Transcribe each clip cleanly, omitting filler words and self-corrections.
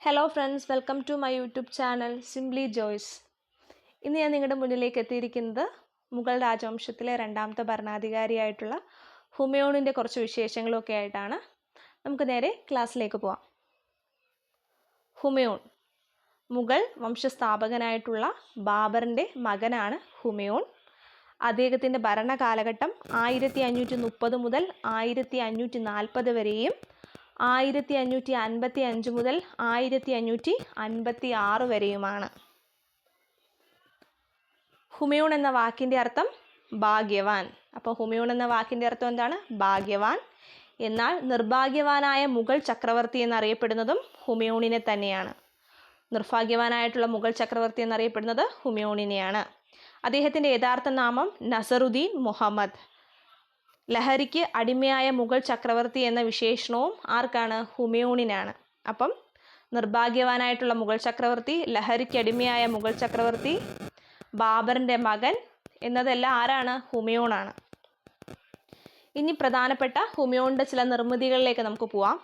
Hello friends, welcome to my YouTube channel simply joys. ഇന്ന് ഞാൻ നിങ്ങളുടെ മുന്നിലേക്ക് എത്തിയിരിക്കുന്നത് മുഗൾ രാജവംശത്തിലെ രണ്ടാമത്തെ ഭരണാധികാരിയായിട്ടുള്ള ഹുമയൂണിൻ്റെ കുറച്ച് വിശേഷങ്ങളൊക്കെ ആയിട്ടാണ്. നമുക്ക് നേരെ ക്ലാസ്സിലേക്ക് പോവാം. ഹുമയൂൺ മുഗൾ വംശസ്ഥാപകനായിട്ടുള്ള ബാബറിൻ്റെ മകനാണ് ഹുമയൂൺ. അദ്ദേഹത്തിൻ്റെ ഭരണകാലഘട്ടം 1530 മുതൽ 1540 വരെയും 1555 മുതൽ 1556 വരെയുമാണ്. ഹുമയൂൺ എന്ന വാക്കിൻ്റെ അർത്ഥം ഭാഗ്യവാൻ. അപ്പോൾ ഹുമയൂൺ എന്ന വാക്കിൻ്റെ അർത്ഥം എന്താണ്? ഭാഗ്യവാൻ. എന്നാൽ നിർഭാഗ്യവാനായ മുഗൾ ചക്രവർത്തി എന്നറിയപ്പെടുന്നതും ഹുമയൂണിനെ തന്നെയാണ്. നിർഭാഗ്യവാനായിട്ടുള്ള മുഗൾ ചക്രവർത്തി എന്നറിയപ്പെടുന്നത് ഹുമയൂണിനെയാണ്. അദ്ദേഹത്തിൻ്റെ യഥാർത്ഥ നാമം നസറുദ്ദീൻ മുഹമ്മദ്. ലഹരിക്ക് അടിമയായ മുഗൾ ചക്രവർത്തി എന്ന വിശേഷണവും ആർക്കാണ്? ഹുമയൂണിനാണ്. അപ്പം നിർഭാഗ്യവാനായിട്ടുള്ള മുഗൾ ചക്രവർത്തി, ലഹരിക്ക് അടിമയായ മുഗൾ ചക്രവർത്തി, ബാബറിൻ്റെ മകൻ എന്നതെല്ലാം ആരാണ്? ഹുമയൂണാണ്. ഇനി പ്രധാനപ്പെട്ട ഹുമയൂണിൻ്റെ ചില നിർമ്മിതികളിലേക്ക് നമുക്ക് പോവാം.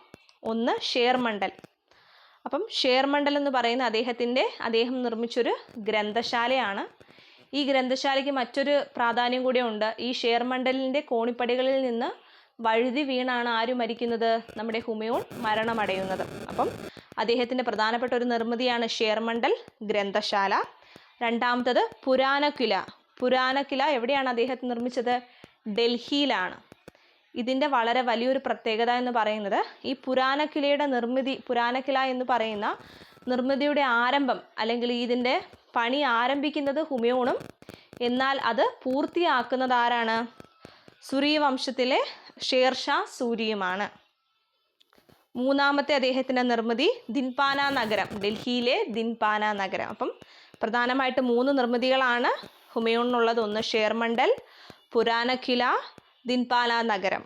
ഒന്ന് ഷേർമണ്ടൽ. അപ്പം ഷേർമണ്ടൽ എന്ന് പറയുന്ന അദ്ദേഹം നിർമ്മിച്ചൊരു ഗ്രന്ഥശാലയാണ്. ഈ ഗ്രന്ഥശാലയ്ക്ക് മറ്റൊരു പ്രാധാന്യം കൂടെ ഉണ്ട്. ഈ ഷേർമണ്ടലിൻ്റെ കോണിപ്പടികളിൽ നിന്ന് വഴുതി വീണാണ് ആര് മരിക്കുന്നത്? നമ്മുടെ ഹുമയൂൺ മരണമടയുന്നത്. അപ്പം അദ്ദേഹത്തിൻ്റെ പ്രധാനപ്പെട്ട ഒരു നിർമ്മിതിയാണ് ഷേർമണ്ടൽ ഗ്രന്ഥശാല. രണ്ടാമത്തത് പുരാനക്കില. പുരാനക്കില എവിടെയാണ് അദ്ദേഹത്തെ നിർമ്മിച്ചത്? ഡൽഹിയിലാണ്. ഇതിൻ്റെ വളരെ വലിയൊരു പ്രത്യേകത എന്ന് പറയുന്നത് ഈ പുരാനക്കിലയുടെ പുരാനക്കില എന്ന് പറയുന്ന നിർമ്മിതിയുടെ ആരംഭം, അല്ലെങ്കിൽ ഇതിൻ്റെ പണി ആരംഭിക്കുന്നത് ഹുമയൂണും, എന്നാൽ അത് പൂർത്തിയാക്കുന്നത് ആരാണ്? സൂര്യ വംശത്തിലെ ഷേർഷാ സൂരിയുമാണ്. മൂന്നാമത്തെ അദ്ദേഹത്തിൻ്റെ നിർമ്മിതി ദിൻപാന നഗരം, ഡൽഹിയിലെ ദിൻപാന നഗരം. അപ്പം പ്രധാനമായിട്ട് 3 നിർമ്മിതികളാണ് ഹുമയൂണിനുള്ളത്. ഒന്ന് ഷേർമണ്ടൽ, പുരാനക്കില, ദിൻപാന നഗരം.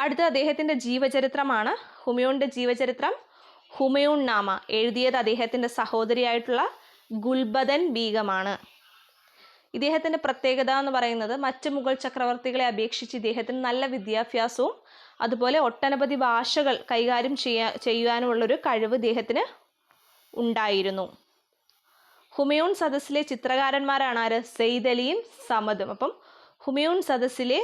അടുത്ത അദ്ദേഹത്തിൻ്റെ ജീവചരിത്രമാണ്. ഹുമയൂണിൻ്റെ ജീവചരിത്രം ഹുമയൂൺ നാമ എഴുതിയത് അദ്ദേഹത്തിൻ്റെ സഹോദരിയായിട്ടുള്ള ഗുൽബദൻ ബീഗമാണ്. ഇദ്ദേഹത്തിൻ്റെ പ്രത്യേകത എന്ന് പറയുന്നത് മറ്റ് മുഗൾ ചക്രവർത്തികളെ അപേക്ഷിച്ച് ഇദ്ദേഹത്തിന് നല്ല വിദ്യാഭ്യാസവും അതുപോലെ ഒട്ടനവധി ഭാഷകൾ കൈകാര്യം ചെയ്യുവാനുമുള്ളൊരു കഴിവ് ഇദ്ദേഹത്തിന് ഉണ്ടായിരുന്നു. ഹുമയൂൺ സദസ്സിലെ ചിത്രകാരന്മാരാണ് ആര്? സെയ്ദ് അലിയും സമദും. അപ്പം ഹുമയൂൺ സദസ്സിലെ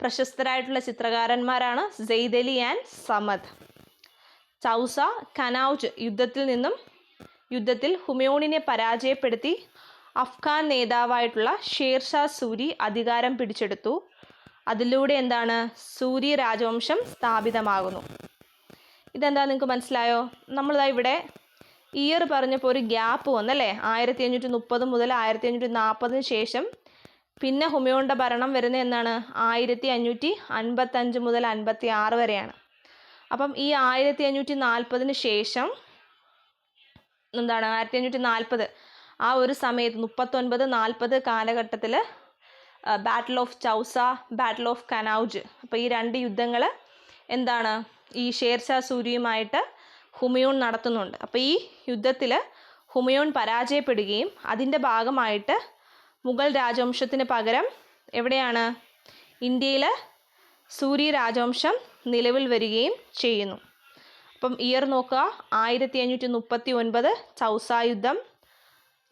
പ്രശസ്തരായിട്ടുള്ള ചിത്രകാരന്മാരാണ് സെയ്ദ് അലി ആൻഡ് സമദ്. ചൗസ കനൗജ് യുദ്ധത്തിൽ ഹുമയൂണിനെ പരാജയപ്പെടുത്തി അഫ്ഗാൻ നേതാവായിട്ടുള്ള ഷേർഷാ സൂരി അധികാരം പിടിച്ചെടുത്തു. അതിലൂടെ എന്താണ്? സൂരി രാജവംശം സ്ഥാപിതമാകുന്നു. ഇതെന്താ നിങ്ങൾക്ക് മനസ്സിലായോ? നമ്മളിതാ ഇവിടെ ഇയർ പറഞ്ഞപ്പോൾ ഒരു ഗ്യാപ്പ് വന്നല്ലേ? 1530 മുതൽ 1540 ശേഷം പിന്നെ ഹുമയൂണിൻ്റെ ഭരണം വരുന്നത് എന്നാണ്? 1555 മുതൽ 56 വരെയാണ്. അപ്പം ഈ 1540 ശേഷം എന്താണ്? 1540 ആ ഒരു സമയത്ത് 39-40 കാലഘട്ടത്തിൽ battle of Chausa, battle of Kannauj, അപ്പോൾ ഈ 2 യുദ്ധങ്ങൾ എന്താണ്? ഈ ഷേർഷാ സൂരിയുമായിട്ട് ഹുമയൂൺ നടത്തുന്നുണ്ട്. അപ്പോൾ ഈ യുദ്ധത്തിൽ ഹുമയൂൺ പരാജയപ്പെടുകയും അതിൻ്റെ ഭാഗമായിട്ട് മുഗൾ രാജവംശത്തിന് പകരം എവിടെയാണ്? ഇന്ത്യയിൽ സൂര്യ രാജവംശം നിലവിൽ വരികയും ചെയ്യുന്നു. അപ്പം ഇയർ നോക്കുക, 1539 ചൗസ യുദ്ധം.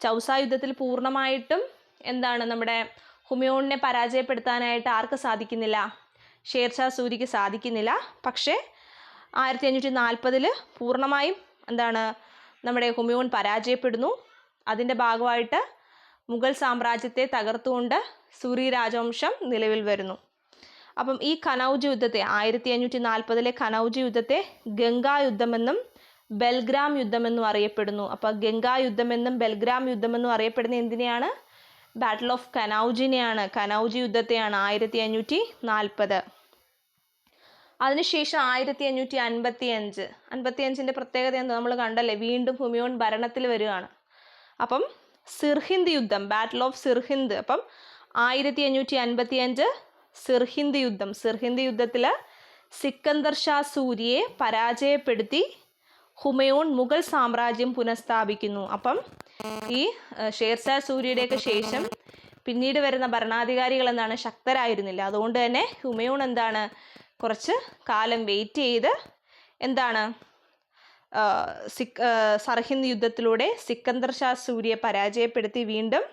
ചൗസ യുദ്ധത്തിൽ പൂർണ്ണമായിട്ടും എന്താണ്? നമ്മുടെ ഹുമയൂണിനെ പരാജയപ്പെടുത്താനായിട്ട് ആർക്ക് സാധിക്കുന്നില്ല? ഷേർഷാ സൂരിക്ക് സാധിക്കുന്നില്ല. പക്ഷേ 1540 പൂർണ്ണമായും എന്താണ്? നമ്മുടെ ഹുമയൂൺ പരാജയപ്പെടുന്നു. അതിൻ്റെ ഭാഗമായിട്ട് മുഗൾ സാമ്രാജ്യത്തെ തകർത്തുകൊണ്ട് സൂര്യ രാജവംശം നിലവിൽ വരുന്നു. അപ്പം ഈ കനൗജ് യുദ്ധത്തെ 1540 കനൗജ് യുദ്ധത്തെ ഗംഗാ യുദ്ധമെന്നും ബൽഗ്രാം യുദ്ധമെന്നും അറിയപ്പെടുന്നു. അപ്പോൾ ഗംഗാ യുദ്ധമെന്നും ബൽഗ്രാം യുദ്ധമെന്നും അറിയപ്പെടുന്ന എന്തിനെയാണ്? ബാറ്റിൽ ഓഫ് കനൗജിനെയാണ്, കനൗജ് യുദ്ധത്തെയാണ് 1540. അതിനുശേഷം 1555 പ്രത്യേകത എന്താ? നമ്മൾ കണ്ടല്ലേ, വീണ്ടും ഹുമയൂൺ ഭരണത്തിൽ വരികയാണ്. അപ്പം സിർഹിന്ദ് യുദ്ധം, ബാറ്റിൽ ഓഫ് സിർഹിന്ദ്. അപ്പം 1555 സിർഹിന്ദ് യുദ്ധത്തിൽ സിക്കന്ദർ ഷാ സൂരിയെ പരാജയപ്പെടുത്തി ഹുമയൂൺ മുഗൾ സാമ്രാജ്യം പുനഃസ്ഥാപിക്കുന്നു. അപ്പം ഈ ഷേർഷാ സൂരിയുടെയൊക്കെ ശേഷം പിന്നീട് വരുന്ന ഭരണാധികാരികൾ എന്താണ്? ശക്തരായിരുന്നില്ല. അതുകൊണ്ട് തന്നെ ഹുമയൂൺ എന്താണ്? കുറച്ച് കാലം വെയിറ്റ് ചെയ്ത് എന്താണ്? സർഹിന്ദ് യുദ്ധത്തിലൂടെ സിക്കന്ദർ ഷാ സൂരിയെ പരാജയപ്പെടുത്തി വീണ്ടും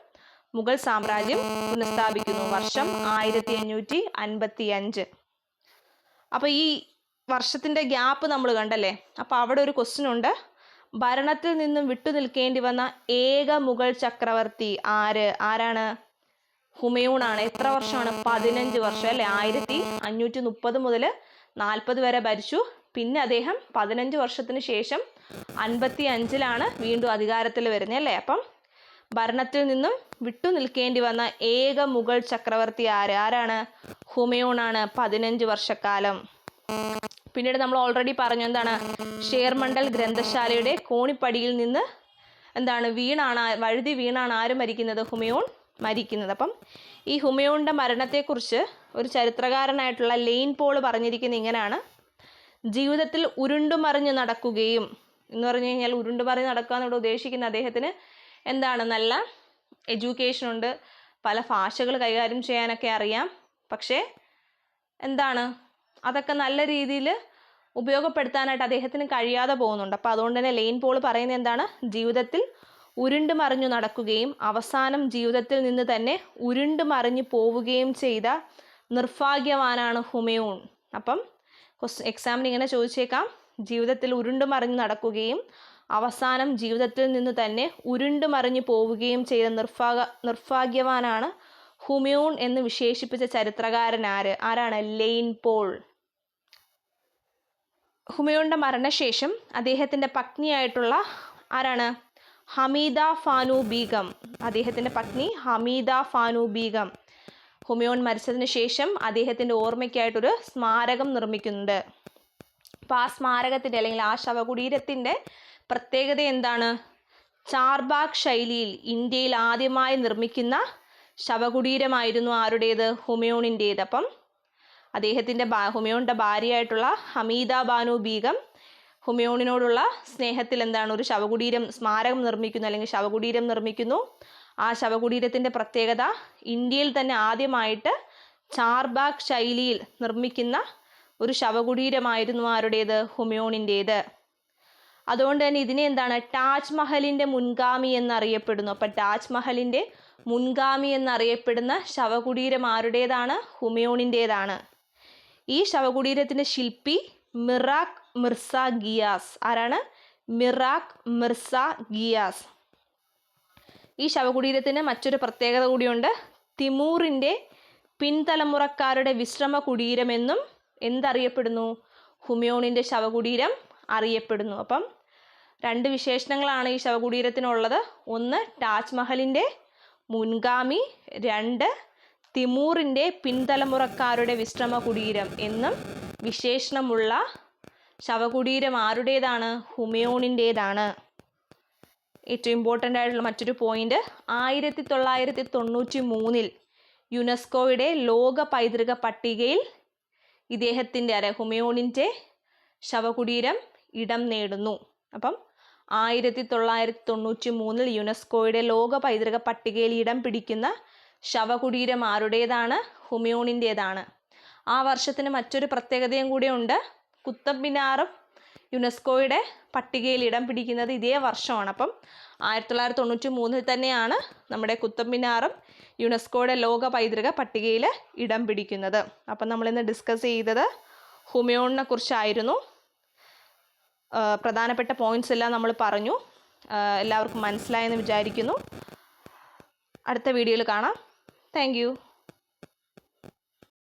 മുഗൾ സാമ്രാജ്യം പുനഃസ്ഥാപിക്കുന്നു. വർഷം 1555. അപ്പോൾ ഈ വർഷത്തിൻ്റെ ഗ്യാപ്പ് നമ്മൾ കണ്ടല്ലേ. അപ്പോൾ അവിടെ ഒരു ക്വസ്റ്റ്യൻ ഉണ്ട്. ഭരണത്തിൽ നിന്നും വിട്ടുനിൽക്കേണ്ടി വന്ന ഏക മുഗൾ ചക്രവർത്തി ആരാണ്? ഹുമയൂൺ ആണ്. എത്ര വർഷമാണ്? 15 വർഷം അല്ലേ. 1530 മുതൽ 40 വരെ ഭരിച്ചു. പിന്നെ അദ്ദേഹം 15 വർഷത്തിന് ശേഷം 55-ലാണ് വീണ്ടും അധികാരത്തിൽ വരുന്നത് അല്ലേ. അപ്പം ഭരണത്തിൽ നിന്നും വിട്ടുനിൽക്കേണ്ടി വന്ന ഏക മുഗൾ ചക്രവർത്തി ആരാണ്? ഹുമയൂൺ ആണ്. 15 വർഷക്കാലം. പിന്നീട് നമ്മൾ ഓൾറെഡി പറഞ്ഞു എന്താണ്, ഷേർമണ്ടൽ ഗ്രന്ഥശാലയുടെ കോണിപ്പടിയിൽ നിന്ന് വഴുതി വീണാണ് ആര് മരിക്കുന്നത്? ഹുമയൂൺ മരിക്കുന്നത്. അപ്പം ഈ ഹുമയൂണിൻ്റെ മരണത്തെക്കുറിച്ച് ഒരു ചരിത്രകാരനായിട്ടുള്ള ലെയ്ൻ പോൾ പറഞ്ഞിരിക്കുന്നത് ഇങ്ങനെയാണ്: ജീവിതത്തിൽ ഉരുണ്ടുമറിഞ്ഞ് നടക്കുകയും എന്ന് പറഞ്ഞു കഴിഞ്ഞാൽ ഉരുണ്ടുമറിഞ്ഞ് നടക്കുക എന്നിവിടെ ഉദ്ദേശിക്കുന്ന അദ്ദേഹത്തിന് നല്ല എഡ്യൂക്കേഷൻ ഉണ്ട്, പല ഭാഷകൾ കൈകാര്യം ചെയ്യാനൊക്കെ അറിയാം. പക്ഷേ അതൊക്കെ നല്ല രീതിയിൽ ഉപയോഗപ്പെടുത്താനായിട്ട് അദ്ദേഹത്തിന് കഴിയാതെ പോകുന്നുണ്ട്. അപ്പോൾ അതുകൊണ്ട് തന്നെ ലെയ്ൻ പോൾ പറയുന്നത് ജീവിതത്തിൽ ഉരുണ്ട് മറിഞ്ഞു നടക്കുകയും അവസാനം ജീവിതത്തിൽ നിന്ന് തന്നെ ഉരുണ്ട് മറിഞ്ഞു പോവുകയും ചെയ്ത നിർഭാഗ്യവാനാണ് ഹുമയൂൺ. അപ്പം എക്സാമിന് ഇങ്ങനെ ചോദിച്ചേക്കാം: ജീവിതത്തിൽ ഉരുണ്ട് മറിഞ്ഞു നടക്കുകയും അവസാനം ജീവിതത്തിൽ നിന്ന് തന്നെ ഉരുണ്ട് മറിഞ്ഞു പോവുകയും ചെയ്ത നിർഭാഗ്യവാനാണ് ഹുമയൂൺ എന്ന് വിശേഷിപ്പിച്ച ചരിത്രകാരൻ ആരാണ്? Lane Paul. ഹുമയൂണിൻ്റെ മരണശേഷം അദ്ദേഹത്തിൻ്റെ പത്നിയായിട്ടുള്ള ഹമീദ ഫാനു ബീഗം. അദ്ദേഹത്തിൻ്റെ പത്നി ഹമീദ ഫാനു ബീഗം ഹുമയൂൺ മരിച്ചതിന് ശേഷം അദ്ദേഹത്തിൻ്റെ ഓർമ്മയ്ക്കായിട്ടൊരു സ്മാരകം നിർമ്മിക്കുന്നുണ്ട്. അപ്പോൾ ആ സ്മാരകത്തിൻ്റെ അല്ലെങ്കിൽ ആ ശവകുടീരത്തിൻ്റെ പ്രത്യേകത എന്താണ്? ചാർബാഗ് ശൈലിയിൽ ഇന്ത്യയിൽ ആദ്യമായി നിർമ്മിക്കുന്ന ശവകുടീരമായിരുന്നു ആരുടേത്? ഹുമയൂണിൻ്റേത്. അപ്പം ഹുമയൂണിൻ്റെ ഭാര്യയായിട്ടുള്ള ഹമീദ ബാനു ബീഗം ഹുമയൂണിനോടുള്ള സ്നേഹത്തിൽ ഒരു സ്മാരകം നിർമ്മിക്കുന്നു അല്ലെങ്കിൽ ശവകുടീരം നിർമ്മിക്കുന്നു. ആ ശവകുടീരത്തിൻ്റെ പ്രത്യേകത ഇന്ത്യയിൽ തന്നെ ആദ്യമായിട്ട് ചാർബാഗ് ശൈലിയിൽ നിർമ്മിക്കുന്ന ഒരു ശവകുടീരമായിരുന്നു ആരുടേത്? ഹുമയൂണിൻ്റേത്. അതുകൊണ്ട് തന്നെ ഇതിനെ താജ്മഹലിൻ്റെ മുൻഗാമി എന്നറിയപ്പെടുന്നു. അപ്പം താജ്മഹലിൻ്റെ മുൻഗാമി എന്നറിയപ്പെടുന്ന ശവകുടീരം ആരുടേതാണ്? ഹുമയൂണിൻ്റേതാണ്. ഈ ശവകുടീരത്തിൻ്റെ ശില്പി മിറാഖ് മിർസ ഗിയാസ്. ആരാണ്? മിറാഖ് മിർസ ഗിയാസ്. ഈ ശവകുടീരത്തിന് മറ്റൊരു പ്രത്യേകത കൂടിയുണ്ട്. തിമൂറിൻ്റെ പിൻതലമുറക്കാരുടെ വിശ്രമ കുടീരമെന്നും എന്തറിയപ്പെടുന്നു? ഹുമയൂണിൻ്റെ ശവകുടീരം അറിയപ്പെടുന്നു. അപ്പം 2 വിശേഷണങ്ങളാണ് ഈ ശവകുടീരത്തിനുള്ളത്. ഒന്ന്, താജ്മഹലിൻ്റെ മുൻഗാമി. 2, തിമൂറിൻ്റെ പിൻതലമുറക്കാരുടെ വിശ്രമ കുടീരം എന്നും വിശേഷണമുള്ള ശവകുടീരം ആരുടേതാണ്? ഹുമയൂണിൻ്റേതാണ്. ഏറ്റവും ഇമ്പോർട്ടൻ്റ് ആയിട്ടുള്ള മറ്റൊരു പോയിന്റ്, 1993 യുനെസ്കോയുടെ ലോക പൈതൃക പട്ടികയിൽ ഇദ്ദേഹത്തിൻ്റെ ഹുമയൂണിൻ്റെ ശവകുടീരം ഇടം നേടുന്നു. അപ്പം 1993 യുനെസ്കോയുടെ ലോക പൈതൃക പട്ടികയിൽ ഇടം പിടിക്കുന്ന ശവകുടീരം ആരുടേതാണ്? ഹുമയൂണിൻ്റേതാണ്. ആ വർഷത്തിന് മറ്റൊരു പ്രത്യേകതയും കൂടിയുണ്ട്. കുത്തബ് മിനാറും യുനെസ്കോയുടെ പട്ടികയിൽ ഇടം പിടിക്കുന്നത് ഇതേ വർഷമാണ്. അപ്പം 1993 തന്നെയാണ് നമ്മുടെ കുത്തബ് മിനാറും യുനെസ്കോയുടെ ലോക പൈതൃക പട്ടികയിൽ ഇടം പിടിക്കുന്നത്. അപ്പം നമ്മളിന്ന് ഡിസ്കസ് ചെയ്തത് ഹുമയൂണിനെ കുറിച്ചായിരുന്നു. പ്രധാനപ്പെട്ട പോയിന്റ്സ് എല്ലാം നമ്മൾ പറഞ്ഞു. എല്ലാവർക്കും മനസ്സിലായെന്ന് വിചാരിക്കുന്നു. അടുത്ത വീഡിയോയിൽ കാണാം. Thank you.